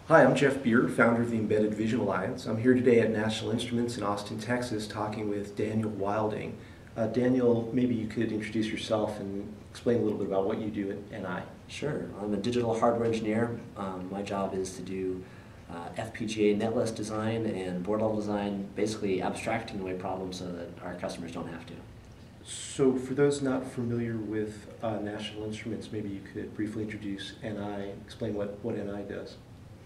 Hi, I'm Jeff Bier, founder of the Embedded Vision Alliance. I'm here today at National Instruments in Austin, Texas, talking with Daniel Wilding. Daniel, maybe you could introduce yourself and explain a little bit about what you do at NI. Sure. I'm a digital hardware engineer. My job is to do FPGA netlist design and board level design, basically abstracting away problems so that our customers don't have to. So for those not familiar with National Instruments, maybe you could briefly introduce NI, explain what NI does.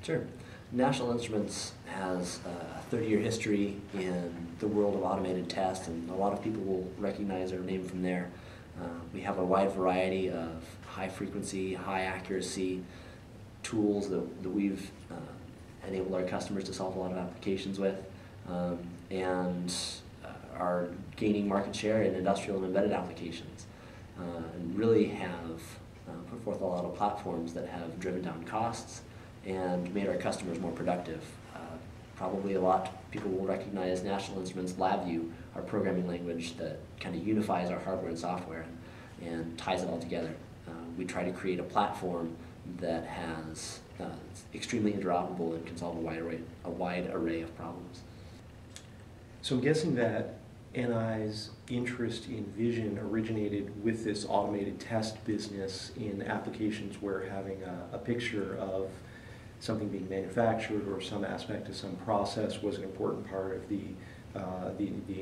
Sure. National Instruments has a 30-year history in the world of automated test, and a lot of people will recognize our name from there. We have a wide variety of high frequency, high accuracy tools that we've enabled our customers to solve a lot of applications with, and are gaining market share in industrial and embedded applications, and really have put forth a lot of platforms that have driven down costs and made our customers more productive. Probably a lot people will recognize National Instruments LabVIEW, our programming language that kind of unifies our hardware and software and ties it all together. We try to create a platform that has extremely interoperable and can solve a wide array of problems. So I'm guessing that NI's interest in vision originated with this automated test business in applications where having a picture of something being manufactured or some aspect of some process was an important part of the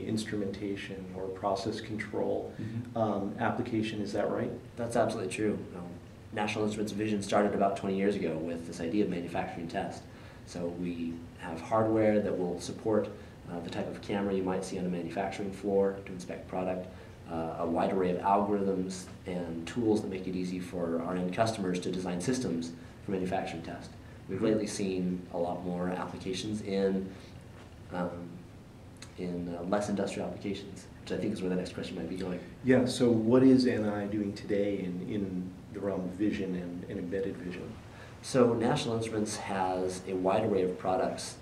instrumentation or process control application. Is that right? That's absolutely true. National Instruments Vision started about 20 years ago with this idea of manufacturing test. So we have hardware that will support the type of camera you might see on a manufacturing floor to inspect product, a wide array of algorithms and tools that make it easy for our end customers to design systems for manufacturing test. We've lately seen a lot more applications in less industrial applications, which I think is where the next question might be going. Yeah, so what is NI doing today in the realm of vision and embedded vision? So National Instruments has a wide array of products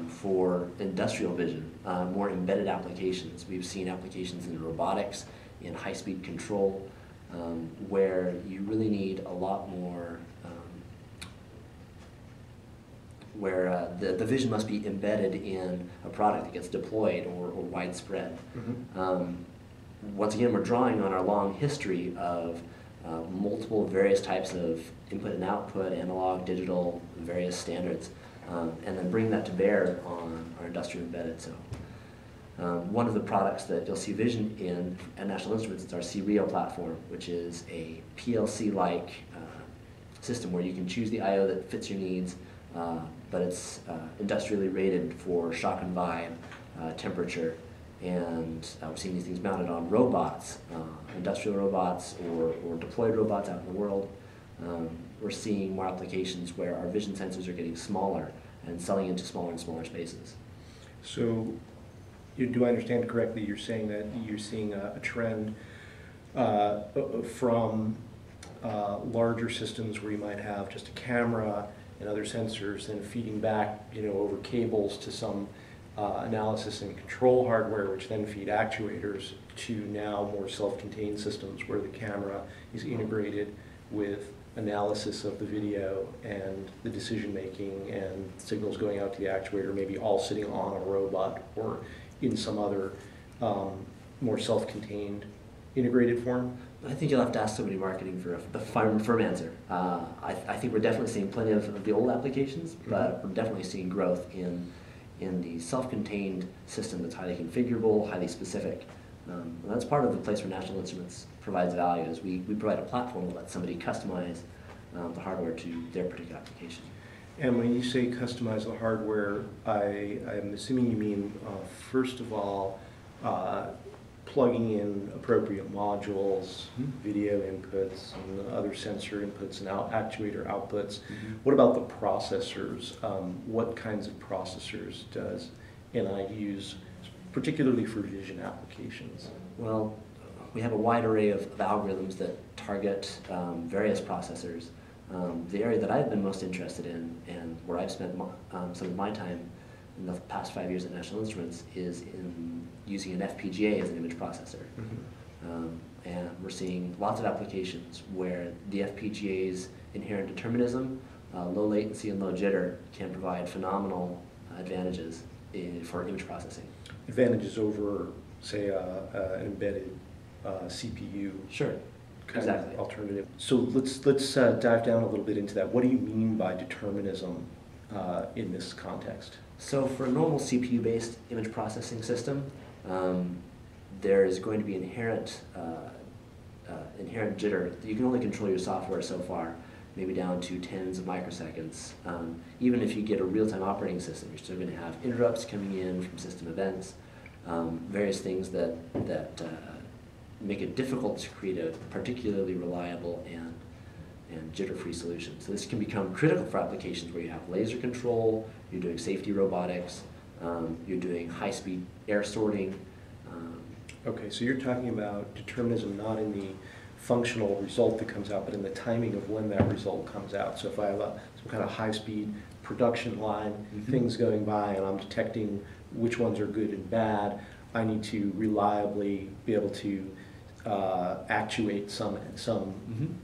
for industrial vision, more embedded applications. We've seen applications in robotics, in high-speed control, where you really need a lot more where the vision must be embedded in a product that gets deployed or widespread. Once again, we're drawing on our long history of multiple various types of input and output, analog, digital, various standards, and then bring that to bear on our industrial embedded. So one of the products that you'll see vision in at National Instruments is our C-REO platform, which is a PLC-like system where you can choose the I/O that fits your needs, but it's industrially rated for shock and vibe, temperature, and we're seeing these things mounted on robots, industrial robots or deployed robots out in the world. We're seeing more applications where our vision sensors are getting smaller and selling into smaller and smaller spaces. So do I understand correctly, you're saying that you're seeing a trend from larger systems where you might have just a camera and other sensors, then feeding back, over cables to some analysis and control hardware, which then feed actuators, to now more self-contained systems where the camera is integrated with analysis of the video and the decision making and signals going out to the actuator, maybe all sitting on a robot or in some other more self-contained integrated form? I think you'll have to ask somebody marketing for a firm answer. I think we're definitely seeing plenty of the old applications, but we're definitely seeing growth in the self-contained system that's highly configurable, highly specific. And that's part of the place where National Instruments provides value, is we provide a platform that lets somebody customize the hardware to their particular application. And when you say customize the hardware, I'm assuming you mean, first of all, plugging in appropriate modules, video inputs, and other sensor inputs and actuator outputs. What about the processors? What kinds of processors does NI use, particularly for vision applications? Well, we have a wide array of algorithms that target various processors. The area that I've been most interested in, and where I've spent some of my time in the past 5 years at National Instruments, is in using an FPGA as an image processor. And we're seeing lots of applications where the FPGA's inherent determinism low latency and low jitter can provide phenomenal advantages for image processing. Advantages over, say, an embedded CPU. Sure. Kind Exactly. of alternative. So let's dive down a little bit into that. What do you mean by determinism in this context? So for a normal CPU-based image processing system, there is going to be inherent jitter. You can only control your software so far, maybe down to tens of microseconds. Even if you get a real-time operating system, you're still going to have interrupts coming in from system events, various things that make it difficult to create a particularly reliable and jitter-free solution. So this can become critical for applications where you have laser control, you're doing safety robotics, you're doing high-speed air sorting. Okay, so you're talking about determinism not in the functional result that comes out, but in the timing of when that result comes out. So if I have some kind of high-speed production line, things going by, and I'm detecting which ones are good and bad, I need to reliably be able to actuate some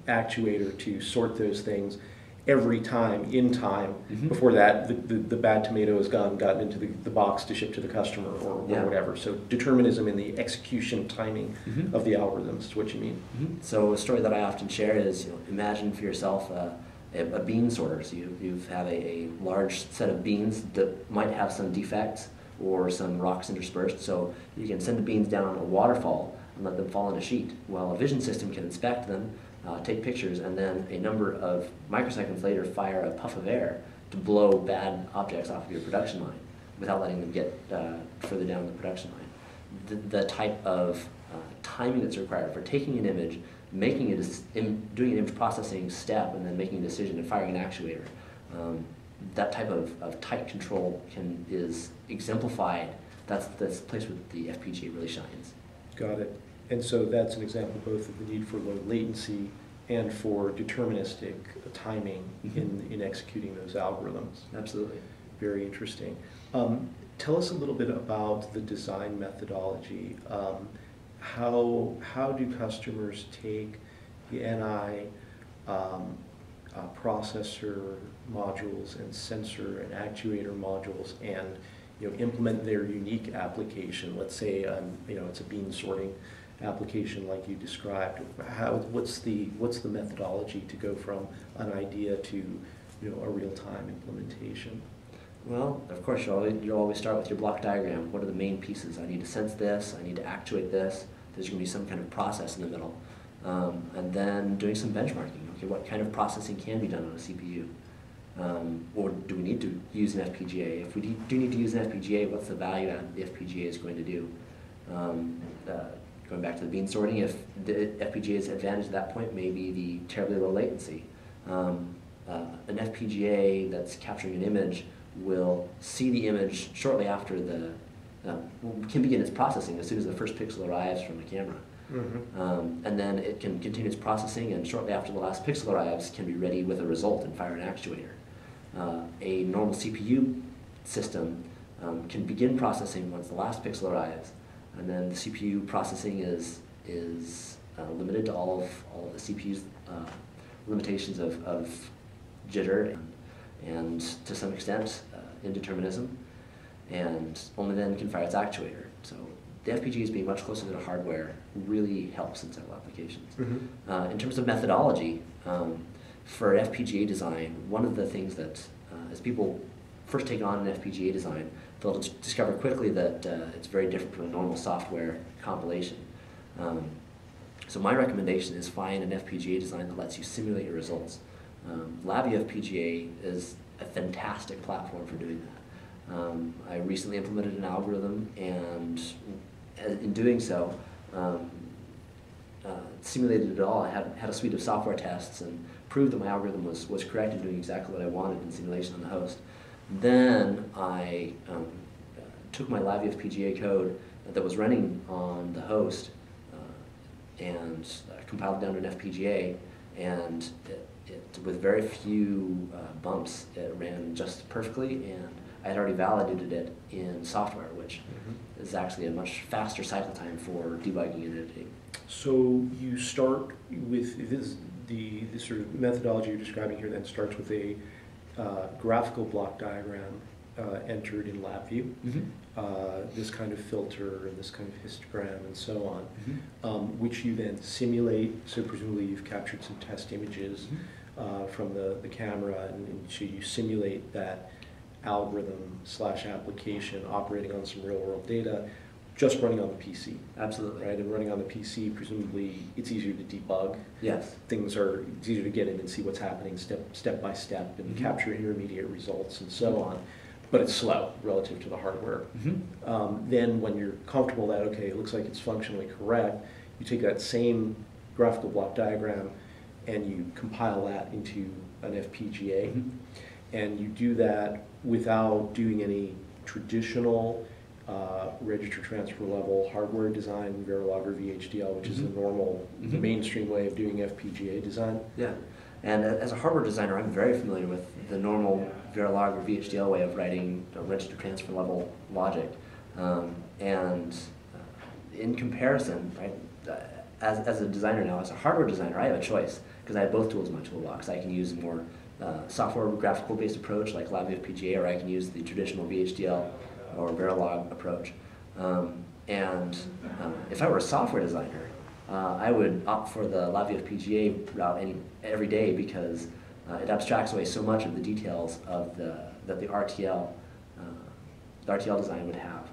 actuator to sort those things every time in time before that the bad tomato has gotten into the box to ship to the customer or whatever. So determinism in the execution timing of the algorithms is what you mean. So a story that I often share is, imagine for yourself a bean sorter. So you have a large set of beans that might have some defects or some rocks interspersed. So you can send the beans down a waterfall and let them fall in a sheet. Well, a vision system can inspect them, take pictures, and then a number of microseconds later fire a puff of air to blow bad objects off of your production line without letting them get further down the production line. The type of timing that's required for taking an image, doing an image processing step, and then making a decision and firing an actuator, that type of tight control is exemplified. That's the place where the FPGA really shines. Got it. And so that's an example both of the need for low latency and for deterministic timing in executing those algorithms. Absolutely. Very interesting. Tell us a little bit about the design methodology. How do customers take the NI processor modules and sensor and actuator modules and implement their unique application? Let's say it's a bean sorting application like you described. What's the methodology to go from an idea to a real-time implementation? Well, of course, you always start with your block diagram. What are the main pieces? I need to sense this, I need to actuate this, there's going to be some kind of process in the middle. And then doing some benchmarking. Okay, what kind of processing can be done on a CPU? Or do we need to use an FPGA? If we do need to use an FPGA, what's the value add the FPGA is going to do? Going back to the bean sorting, if the FPGA's advantage at that point may be the terribly low latency. An FPGA that's capturing an image will see the image shortly after can begin its processing as soon as the first pixel arrives from the camera. And then it can continue its processing, and shortly after the last pixel arrives can be ready with a result and fire an actuator. A normal CPU system can begin processing once the last pixel arrives, and then the CPU processing is limited to all of the CPU's limitations of jitter and to some extent indeterminism, and only then can fire its actuator. So the FPGAs being much closer to the hardware really helps in several applications. In terms of methodology, for FPGA design, one of the things that as people first take on an FPGA design, they'll discover quickly that it's very different from a normal software compilation. So my recommendation is find an FPGA design that lets you simulate your results. Labview FPGA is a fantastic platform for doing that. I recently implemented an algorithm, and in doing so, simulated it all. I had a suite of software tests and proved that my algorithm was correct in doing exactly what I wanted in simulation on the host. Then I took my Labview FPGA code that was running on the host and compiled it down to an FPGA, and with very few bumps, it ran just perfectly, and I had already validated it in software, which is actually a much faster cycle time for debugging and editing. So you start with the sort of methodology you're describing here then starts with a graphical block diagram entered in LabVIEW, this kind of filter and this kind of histogram and so on, which you then simulate. So presumably you've captured some test images from the camera, and so you simulate that algorithm / application operating on some real world data, just running on the PC. Absolutely. Right, and running on the PC, presumably it's easier to debug. Yes. It's easier to get in and see what's happening step by step and capture intermediate results and so on. But it's slow relative to the hardware. Then when you're comfortable that, okay, it looks like it's functionally correct, you take that same graphical block diagram and you compile that into an FPGA. And you do that without doing any traditional register transfer level hardware design, Verilog or VHDL, which is the normal, the mainstream way of doing FPGA design. Yeah, and as a hardware designer, I'm very familiar with the normal Verilog or VHDL way of writing a register transfer level logic. And in comparison, right, as a designer now, as a hardware designer, I have a choice because I have both tools in my toolbox. I can use a more software graphical based approach like LabVIEW FPGA, or I can use the traditional VHDL or Verilog approach. If I were a software designer, I would opt for the LabVIEW FPGA route every day because it abstracts away so much of the details of that the RTL design would have.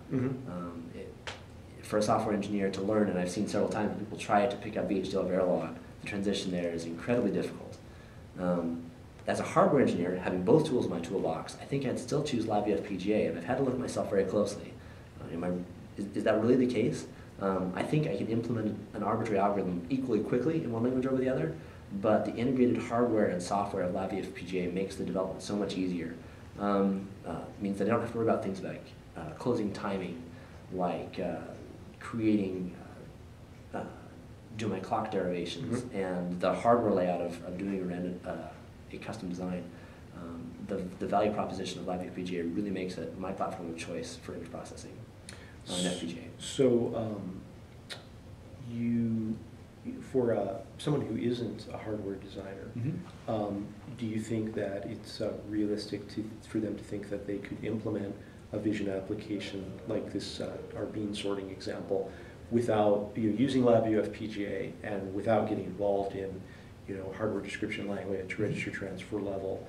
For a software engineer to learn, and I've seen several times people try to pick up VHDL Verilog, the transition there is incredibly difficult. As a hardware engineer, having both tools in my toolbox, I think I'd still choose LabVIEW FPGA, and I've had to look at myself very closely. Is that really the case? I think I can implement an arbitrary algorithm equally quickly in one language over the other, but the integrated hardware and software of LabVIEW FPGA makes the development so much easier. Means that I don't have to worry about things like closing timing, like creating, doing my clock derivations, and the hardware layout of doing a custom design. The value proposition of LabVIEW FPGA really makes it my platform of choice for image processing on FPGA. So for someone who isn't a hardware designer, do you think that it's realistic for them to think that they could implement a vision application like this, our bean sorting example, without using LabVIEW FPGA and without getting involved in hardware description language, register transfer level?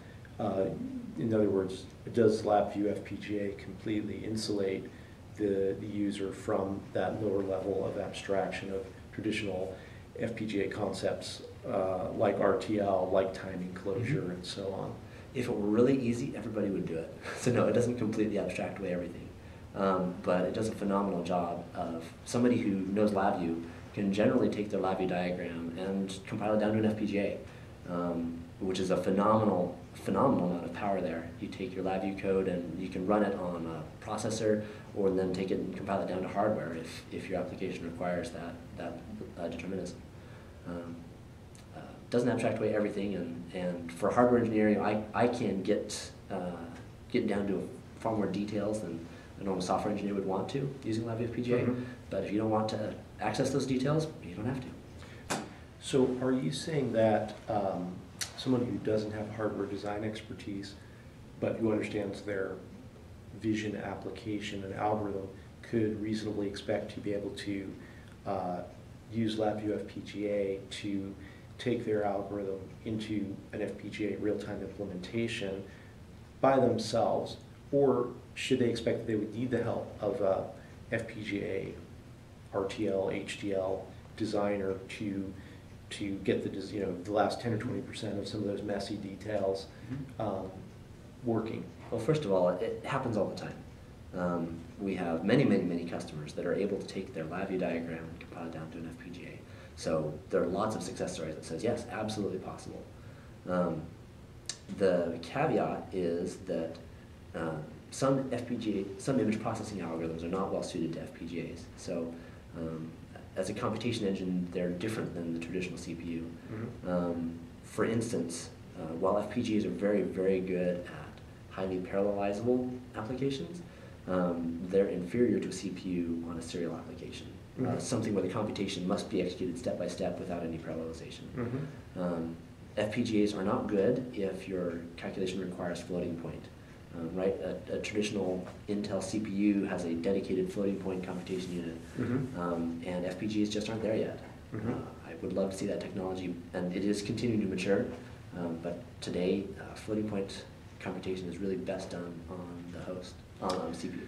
In other words, does LabVIEW FPGA completely insulate the user from that lower level of abstraction of traditional FPGA concepts like RTL, like timing closure, and so on? If it were really easy, everybody would do it. So no, it doesn't completely abstract away everything. But it does a phenomenal job of somebody who knows LabVIEW can generally take their LabVIEW diagram and compile it down to an FPGA, which is a phenomenal amount of power there. You take your LabVIEW code and you can run it on a processor, or then take it and compile it down to hardware if your application requires that determinism. Doesn't abstract away everything, and for hardware engineering, I can get down to far more details than a normal software engineer would want to using LabVIEW FPGA. But if you don't want to access those details, you don't have to. So are you saying that someone who doesn't have hardware design expertise, but who understands their vision application and algorithm, could reasonably expect to be able to use LabVIEW FPGA to take their algorithm into an FPGA real-time implementation by themselves, or should they expect that they would need the help of a FPGA, RTL, HDL designer to get the last 10 or 20% of some of those messy details working? Well, first of all, it happens all the time. We have many customers that are able to take their LabVIEW diagram and compile it down to an FPGA. So there are lots of success stories that says, yes, absolutely possible. The caveat is that some image processing algorithms are not well suited to FPGAs. So as a computation engine, they're different than the traditional CPU. For instance, while FPGAs are very good at highly parallelizable applications, they're inferior to a CPU on a serial application. Something where the computation must be executed step by step without any parallelization. FPGAs are not good if your calculation requires floating point. Right? A traditional Intel CPU has a dedicated floating point computation unit, and FPGAs just aren't there yet. I would love to see that technology, and it is continuing to mature, but today floating point computation is really best done on the host, on CPU.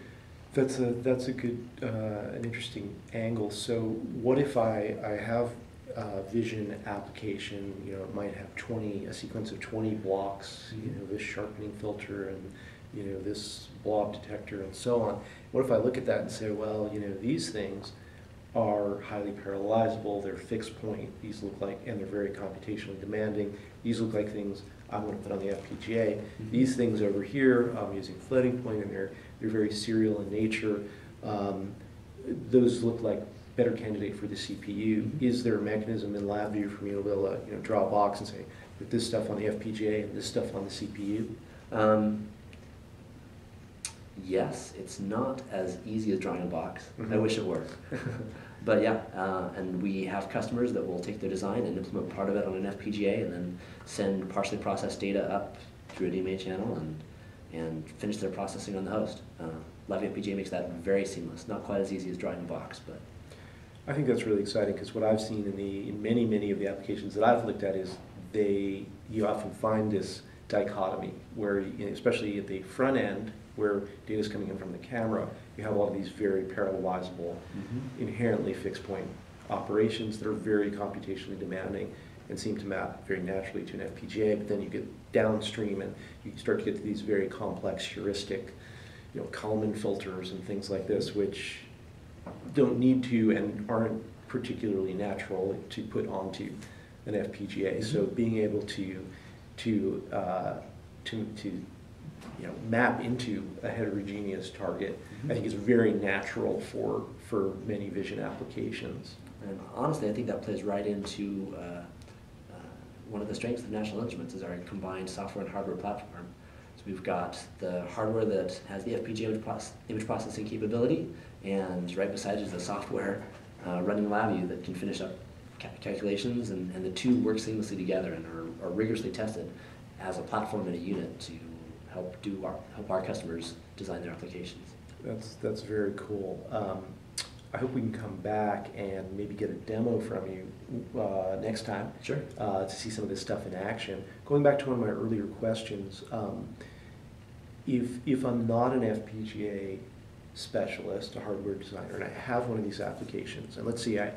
That's a good, an interesting angle. So what if I have a vision application, you know, it might have a sequence of 20 blocks, you know, this sharpening filter and, you know, this blob detector and so on. What if I look at that and say, well, you know, these things are highly parallelizable, they're fixed point, these look like, and they're very computationally demanding, these look like things I'm going to put on the FPGA. These things over here, I'm using floating point, and they're very serial in nature. Those look like better candidate for the CPU. Is there a mechanism in LabVIEW for me to be able to, you know, draw a box and say, put this stuff on the FPGA and this stuff on the CPU? Yes, it's not as easy as drawing a box. I wish it were. But yeah, and we have customers that will take their design and implement part of it on an FPGA and then send partially processed data up through a DMA channel and finish their processing on the host. LabVIEW FPGA makes that very seamless. Not quite as easy as drawing a box, but. I think that's really exciting because what I've seen in many of the applications that I've looked at is you often find this dichotomy where, you know, especially at the front end, where data is coming in from the camera, you have a lot of these very parallelizable, inherently fixed point operations that are very computationally demanding and seem to map very naturally to an FPGA, but then you get downstream and you start to get to these very complex heuristic, you know, Kalman filters and things like this, which don't need to and aren't particularly natural to put onto an FPGA. So being able to you know, map into a heterogeneous target, I think is very natural for many vision applications. And honestly, I think that plays right into one of the strengths of National Instruments is our combined software and hardware platform. So we've got the hardware that has the FPGA image processing capability, and right beside it is the software running LabVIEW that can finish up calculations, and the two work seamlessly together and are rigorously tested as a platform and a unit to help our customers design their applications. That's very cool. I hope we can come back and maybe get a demo from you next time. Sure. To see some of this stuff in action. Going back to one of my earlier questions, if I'm not an FPGA specialist, a hardware designer, and I have one of these applications, and let's say I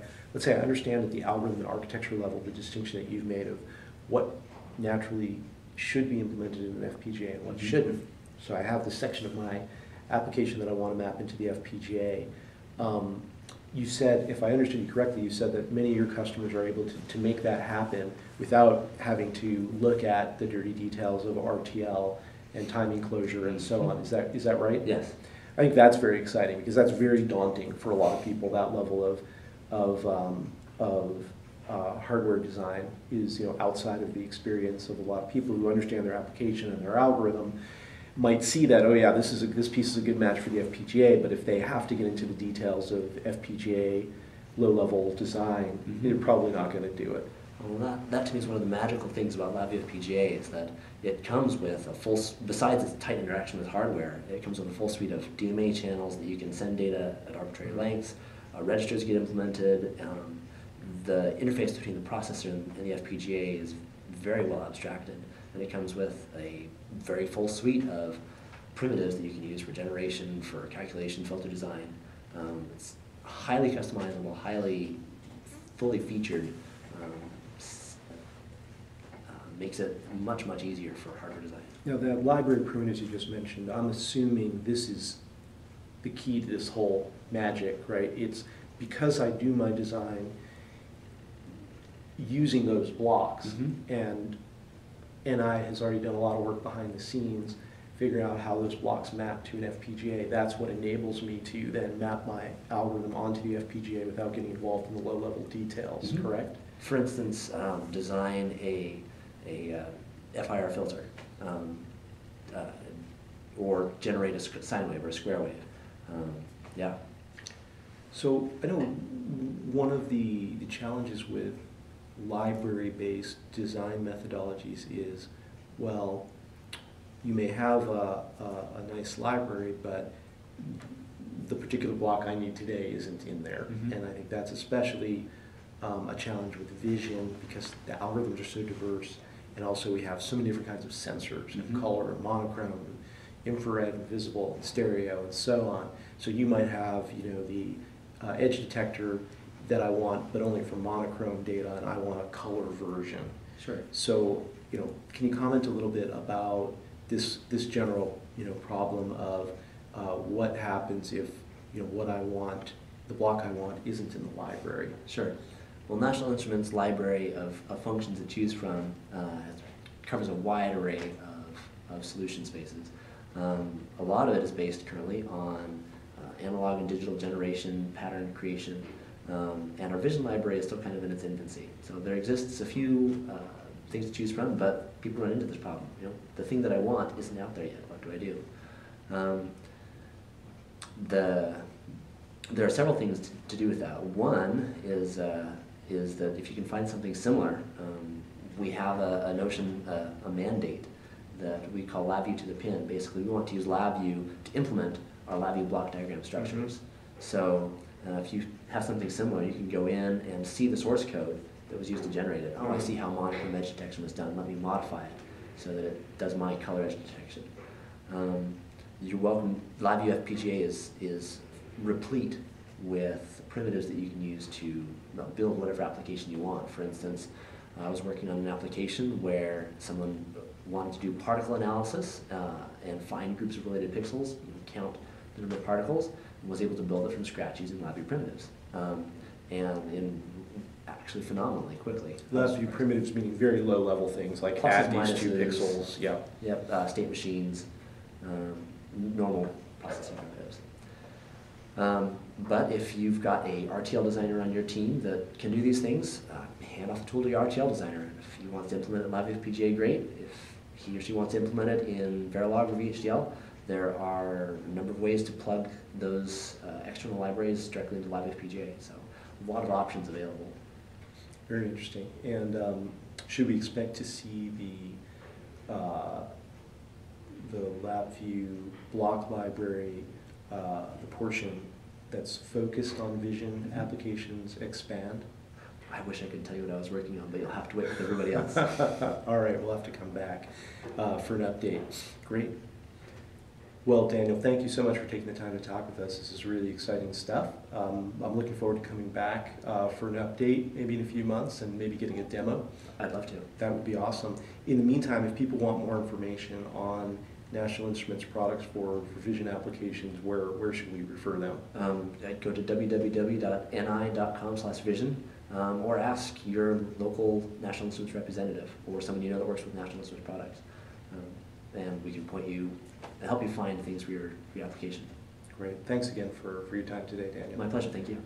understand at the algorithm and architecture level the distinction that you've made of what naturally should be implemented in an FPGA and what shouldn't. So I have this section of my application that I want to map into the FPGA. You said, if I understood you correctly, you said that many of your customers are able to make that happen without having to look at the dirty details of RTL and timing closure and so on. Is that right? Yes. I think that's very exciting because that's very daunting for a lot of people. That level of hardware design is, you know, outside of the experience of a lot of people who understand their application and their algorithm. Might see that, oh yeah, this piece is a good match for the FPGA, but if they have to get into the details of FPGA low-level design, they're probably not going to do it. Well, that to me is one of the magical things about LabVIEW FPGA is that it comes with a full, besides its tight interaction with hardware, it comes with a full suite of DMA channels that you can send data at arbitrary lengths, registers get implemented, the interface between the processor and the FPGA is very well abstracted, and it comes with a very full suite of primitives that you can use for generation, for calculation, filter design. It's highly customizable, highly fully featured, makes it much easier for hardware design. Now that library primitives you just mentioned, I'm assuming this is the key to this whole magic, right? It's because I do my design using those blocks, and NI has already done a lot of work behind the scenes figuring out how those blocks map to an FPGA. That's what enables me to then map my algorithm onto the FPGA without getting involved in the low-level details, correct? For instance, design a FIR filter, or generate a sine wave or a square wave. Yeah. So I know one of the challenges with library-based design methodologies is, well, you may have a nice library, but the particular block I need today isn't in there. Mm-hmm. And I think that's especially a challenge with vision because the algorithms are so diverse, and also we have so many different kinds of sensors, Mm-hmm. color, monochrome, infrared, visible, stereo, and so on. So you might have, the edge detector that I want, but only for monochrome data, and I want a color version. Sure. So, can you comment a little bit about this general, problem of what happens if, what I want, the block I want, isn't in the library? Sure. Well, National Instruments' library of functions to choose from covers a wide array of solution spaces. A lot of it is based currently on analog and digital generation, pattern creation, and our vision library is still kind of in its infancy. So there exists a few things to choose from, but people run into this problem. The thing that I want isn't out there yet. What do I do? There are several things to do with that. One is that if you can find something similar, we have a notion, a mandate that we call LabVIEW to the pin. Basically, we want to use LabVIEW to implement our LabVIEW block diagram structures. Mm-hmm. So if you have something similar, you can go in and see the source code that was used to generate it. Oh, I see how monochrome edge detection was done. Let me modify it so that it does my color edge detection. You're welcome. LabVIEW FPGA is replete with primitives that you can use to build whatever application you want. For instance, I was working on an application where someone wanted to do particle analysis and find groups of related pixels, count the number of particles, and was able to build it from scratch using LabVIEW primitives. And actually phenomenally quickly. LabVIEW primitives meaning very low level things like Pluses, add these minuses, 2 pixels. Yep. Yep. State machines, normal processing primitives. But if you've got a RTL designer on your team that can do these things, hand off the tool to your RTL designer. If he wants to implement it in LabVIEW FPGA, great. If he or she wants to implement it in Verilog or VHDL, there are a number of ways to plug those external libraries directly into LabVIEW FPGA. So a lot of options available. Very interesting. And should we expect to see the LabVIEW block library, the portion that's focused on vision applications, expand? I wish I could tell you what I was working on, but you'll have to wait with everybody else. All right, we'll have to come back for an update. Great. Well, Daniel, thank you so much for taking the time to talk with us. This is really exciting stuff. I'm looking forward to coming back for an update, maybe in a few months, and maybe getting a demo. I'd love to. That would be awesome. In the meantime, if people want more information on National Instruments products for vision applications, where should we refer them? I'd go to www.ni.com/vision or ask your local National Instruments representative or someone you know that works with National Instruments products. And we can point you and help you find things for your application. Great. Thanks again for your time today, Daniel. My pleasure. Thank you.